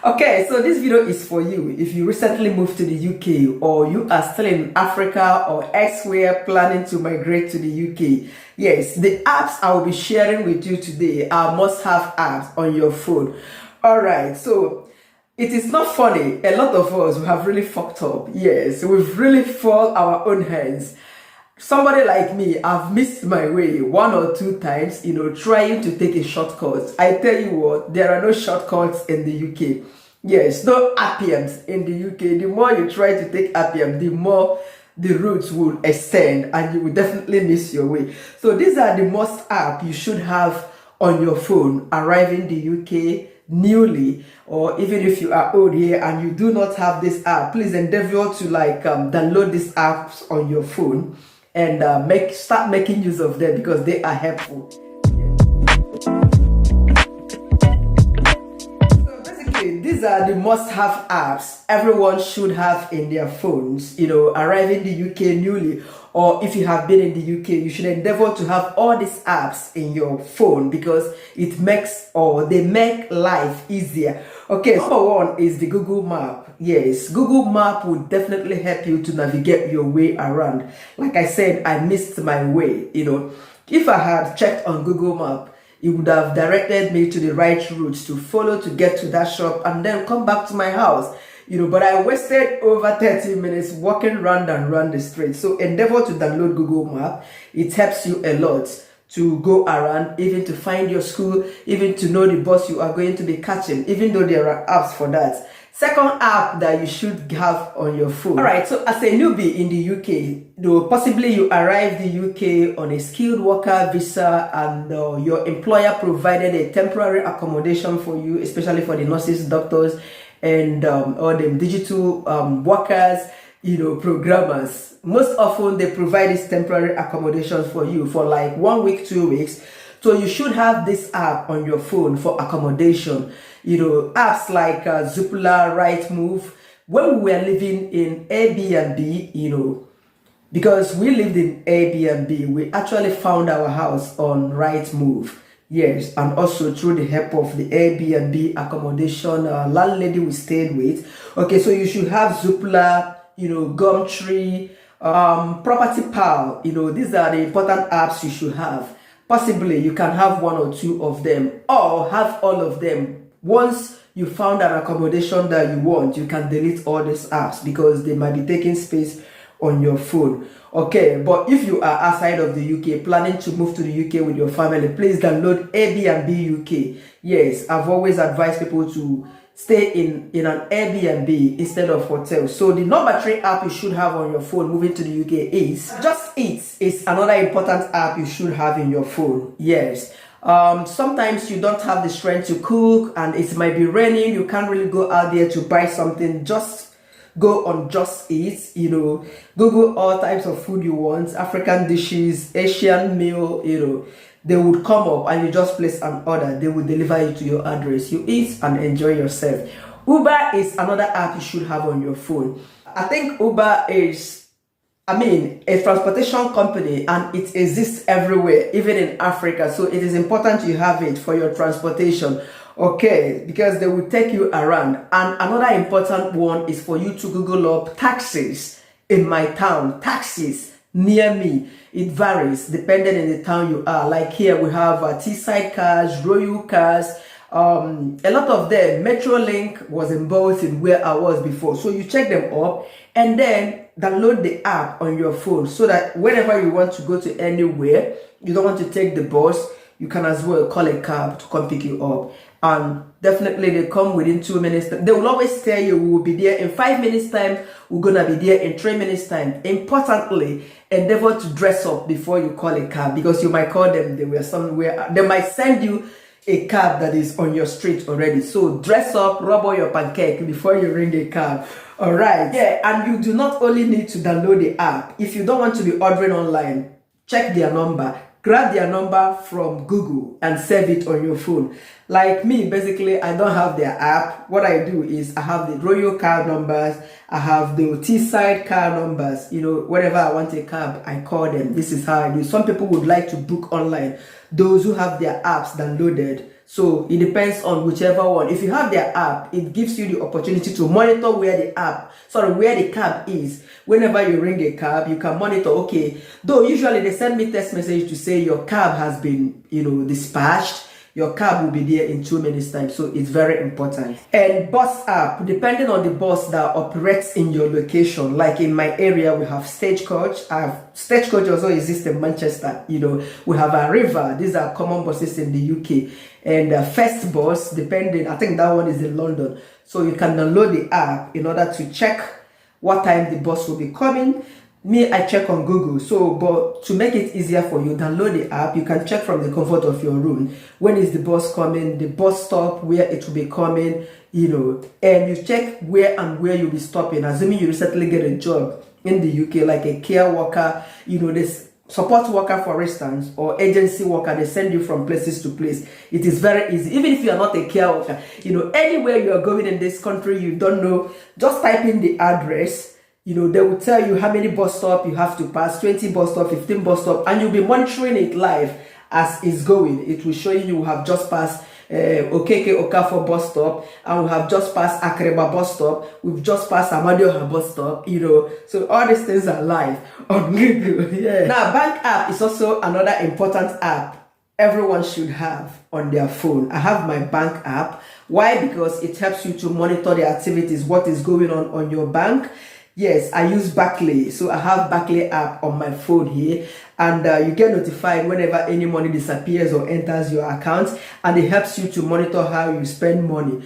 Okay, so this video is for you if you recently moved to the UK or you are still in Africa or elsewhere planning to migrate to the UK. Yes, the apps I will be sharing with you today are must-have apps on your phone. Alright, so it is not funny. A lot of us have really fucked up. Yes, we've really fall our own hands. Somebody like me, I've missed my way one or two times, trying to take a shortcut. I tell you what, there are no shortcuts in the UK. Yes, no APMs in the UK. The more you try to take APM, the more the routes will extend and you will definitely miss your way. So these are the must app you should have on your phone arriving the UK newly, or even if you are old here and you do not have this app, please endeavor to download these apps on your phone and start making use of them because they are helpful. So basically, these are the must-have apps everyone should have in their phones, arriving the UK newly, or if you have been in the UK, you should endeavor to have all these apps in your phone because they make life easier. Okay, number one is the Google Map. Yes, Google Map will definitely help you to navigate your way around. Like I said, I missed my way, If I had checked on Google Map, it would have directed me to the right route to follow to get to that shop and then come back to my house. But I wasted over 30 minutes walking round and round the street. So endeavor to download Google Map. It helps you a lot to go around, even to find your school, even to know the bus you are going to be catching, even though there are apps for that. Second app that you should have on your phone. Alright, so as a newbie in the UK, though possibly you arrived in the UK on a skilled worker visa and your employer provided a temporary accommodation for you, especially for the nurses, doctors, and all the digital workers, programmers. Most often they provide this temporary accommodation for you for like 1 week, 2 weeks. So you should have this app on your phone for accommodation. Apps like Zoopla, Rightmove. When we were living in AIRBNB, because we lived in AIRBNB, we actually found our house on Rightmove. Yes, and also through the help of the AIRBNB accommodation landlady we stayed with. Okay, so you should have Zoopla, Gumtree, Property Pal. These are the important apps you should have. Possibly you can have one or two of them or have all of them. Once you found an accommodation that you want, you can delete all these apps because they might be taking space on your phone. Okay, but if you are outside of the UK planning to move to the UK with your family, please download AIRBNB UK. Yes, I've always advised people to stay in an Airbnb instead of hotel. So the number 3 app you should have on your phone moving to the UK is Just Eat. Is another important app you should have in your phone. Yes. Sometimes you don't have the strength to cook and it might be raining, you can't really go out there to buy something. Just go on Just Eat, Google all types of food you want, African dishes, Asian meal, they would come up and you just place an order. They will deliver it to your address. You eat and enjoy yourself. Uber is another app you should have on your phone. I think Uber is, a transportation company and it exists everywhere, even in Africa. So it is important you have it for your transportation. Okay, because they will take you around. And another important one is for you to Google up taxis in my town, taxis near me. It varies depending on the town you are. Like here we have T-side cars, Royal cars, a lot of them. Metrolink was involved in where I was before. So you check them up and then download the app on your phone so that whenever you want to go to anywhere, you don't want to take the bus, you can as well call a cab to come pick you up. And definitely they come within 2 minutes. They will always tell you we will be there in 5 minutes time, we're gonna be there in 3 minutes time. Importantly, endeavor to dress up before you call a cab because you might call them, they were somewhere, they might send you a cab that is on your street already. So dress up, rub all your pancake before you ring a cab. Alright, yeah, and you do not only need to download the app. If you don't want to be ordering online, check their number. Grab their number from Google and save it on your phone. Like me, basically, I don't have their app. What I do is I have the Royal car numbers, I have the T-side car numbers. Whenever I want a cab, I call them. This is how I do. Some people would like to book online. Those who have their apps downloaded, So it depends on whichever one. If you have their app, it gives you the opportunity to monitor where the cab is. Whenever you ring a cab, you can monitor, okay, though usually they send me text message to say your cab has been, dispatched. Your cab will be there in 2 minutes time, so it's very important. And bus app, depending on the bus that operates in your location. Like in my area, we have Stagecoach. Stagecoach also exists in Manchester. We have Arriva. These are common buses in the UK. And First Bus, depending, I think that one is in London. So you can download the app in order to check what time the bus will be coming. Me, I check on Google. So, but to make it easier for you, download the app. You can check from the comfort of your room. When is the bus coming? The bus stop, where it will be coming, and you check where you'll be stopping. Assuming you recently get a job in the UK, like a care worker, this support worker, for instance, or agency worker, they send you from places to place. It is very easy. Even if you are not a care worker, anywhere you are going in this country, you don't know, just type in the address. They will tell you how many bus stops you have to pass, 20 bus stops, 15 bus stops, and you'll be monitoring it live as it's going. It will show you have just passed Okeke Okafor bus stop, and we have just passed Akreba bus stop, we've just passed Amadioha bus stop, So all these things are live on Google. Yeah. Now, bank app is also another important app everyone should have on their phone. I have my bank app. Why? Because it helps you to monitor the activities, what is going on your bank. Yes, I use Barclay. So I have Barclay app on my phone here, and you get notified whenever any money disappears or enters your account, and it helps you to monitor how you spend money,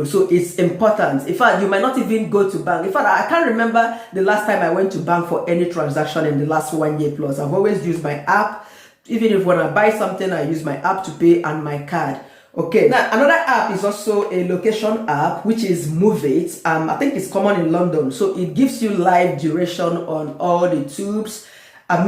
so it's important. In fact, you might not even go to bank. In fact, I can't remember the last time I went to bank for any transaction in the last 1 year plus. I've always used my app. Even if when I buy something, I use my app to pay and my card. Okay, now another app is also a location app, which is Move It. I think it's common in London. So it gives you live duration on all the tubes, all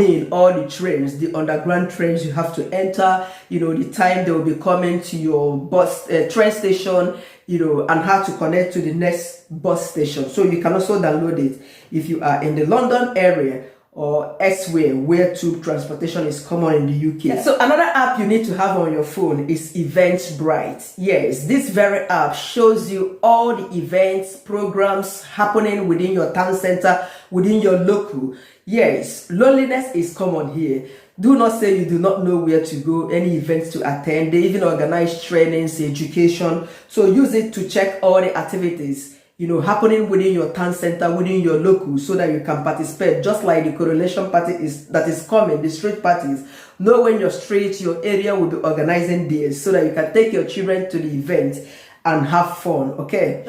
the trains, the underground trains you have to enter, the time they will be coming to your bus, train station, and how to connect to the next bus station. So you can also download it if you are in the London area or elsewhere where tube transportation is common in the UK. Yeah. So another app you need to have on your phone is Eventbrite. Yes, this very app shows you all the events, programs happening within your town center, within your local. Yes, loneliness is common here. Do not say you do not know where to go, any events to attend. They even organize trainings, education. So use it to check all the activities happening within your town center, within your local, so that you can participate, just like the correlation party that is coming, the street parties. Know when your street, your area will be organizing this, so that you can take your children to the event and have fun. Okay.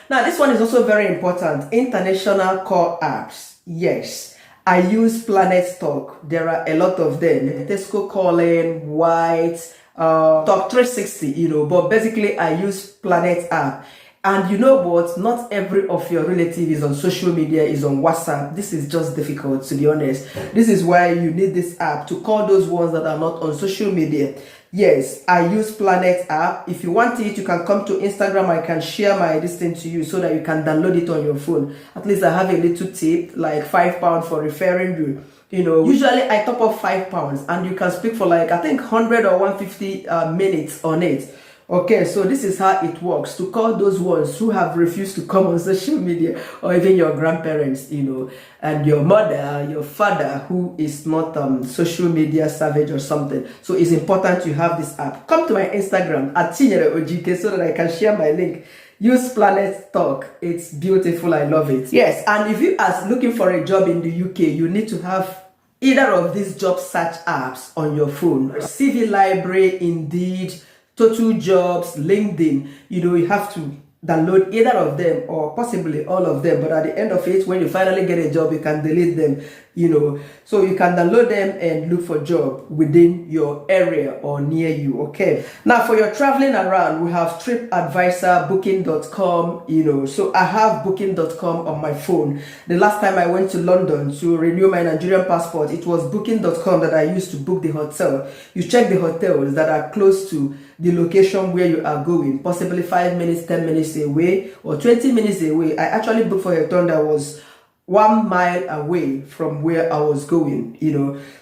Now, this one is also very important. International call apps. Yes. I use Planet Talk. There are a lot of them. Tesco Calling, White, Talk 360, but basically I use Planet app. And you know what? Not every of your relatives is on social media, is on WhatsApp. This is just difficult, to be honest. This is why you need this app to call those ones that are not on social media. Yes, I use Planet app. If you want it, you can come to Instagram. I can share my listing to you so that you can download it on your phone. At least I have a little tip, like £5 for referring you. Usually I top up £5 and you can speak for like, I think 100 or 150 minutes on it. Okay, so this is how it works, to call those ones who have refused to come on social media, or even your grandparents, and your mother, your father, who is not social media savage or something. So it's important you have this app. Come to my Instagram at @ChinyereOJK so that I can share my link. Use Planet Talk. It's beautiful. I love it. Yes, and if you are looking for a job in the UK, you need to have either of these job search apps on your phone. CV Library, Indeed, Total Jobs, LinkedIn. You have to download either of them or possibly all of them, but at the end of it, when you finally get a job, you can delete them, so you can download them and look for job within your area or near you. Okay, now for your traveling around, we have TripAdvisor, Booking.com. So I have Booking.com on my phone. The last time I went to London to renew my Nigerian passport, it was Booking.com that I used to book the hotel. You check the hotels that are close to the location where you are going, possibly 5 minutes, 10 minutes away, or 20 minutes away. I actually booked for a hotel that was 1 mile away from where I was going,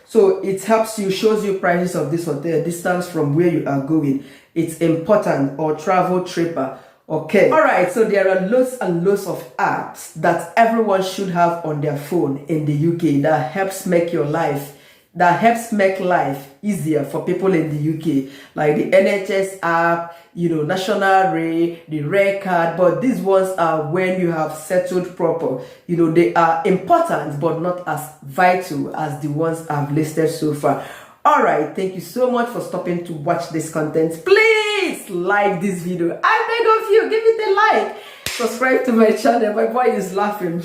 So it helps you, shows you prices of this hotel, distance from where you are going. It's important, or travel tripper. Okay. All right. So there are loads and loads of apps that everyone should have on their phone in the UK that helps make life easier for people in the UK, like the NHS app, National Ray, the Rare Card. But these ones are when you have settled proper. They are important, but not as vital as the ones I've listed so far. All right, thank you so much for stopping to watch this content. Please like this video. I beg of you, give it a like. Subscribe to my channel. My boy is laughing.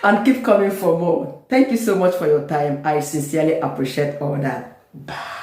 And keep coming for more. Thank you so much for your time. I sincerely appreciate all that. Bye.